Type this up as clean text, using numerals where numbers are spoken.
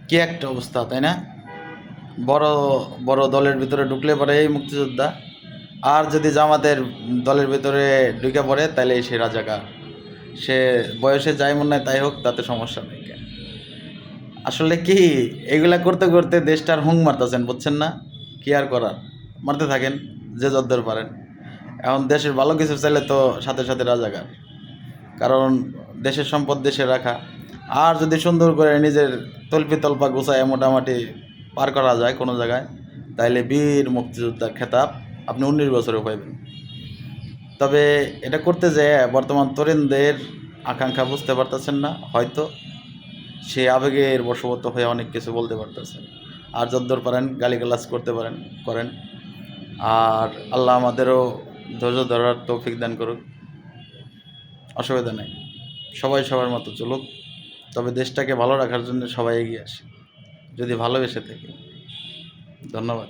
কি একটা অবস্থা, তাই না? বড় বড় দলের ভিতরে ঢুকলে পরে এই মুক্তিযোদ্ধা, আর যদি জামাতের দলের ভিতরে ঢুকে পড়ে তাহলে সে রাজাকার। সে বয়সে যাই মনে হয় তাই হোক, তাতে সমস্যা নেই। আসলে কি, এগুলা করতে করতে দেশটার হুং মারতেছেন, বুঝছেন না? কি আর করার, মারতে থাকেন যে যদ্দূর পারেন। এখন দেশের ভালো কিছু চাইলে তো সাথে সাথে রাজাকার। কারণ দেশের সম্পদ দেশে রাখা, আর যদি সুন্দর করে নিজের তল্পি তল্পা গুছায় মোটামুটি পার করা যায় কোনো জায়গায়, তাইলে বীর মুক্তিযোদ্ধার খেতাব আপনি 19 বছরে পাইবেন। তবে এটা করতে যেয়ে বর্তমান তরুণদের আকাঙ্ক্ষা বুঝতে পারতেছেন না হয়তো, সে আবেগের বশবর্ত হয়ে অনেক কিছু বলতে পারতেছে। আর যদ্দূর পারেন গালিগালাজ করতে পারেন, করেন। আর আল্লাহ আমাদেরও ধৈর্য ধরার তৌফিক দান করুক। অসুবিধা নেই, সবাই সবার মতো চলুক। তবে দেশটাকে ভালো রাখার জন্য সবাই এগিয়ে আসে, যদি ভালোবেসে থাকে। ধন্যবাদ।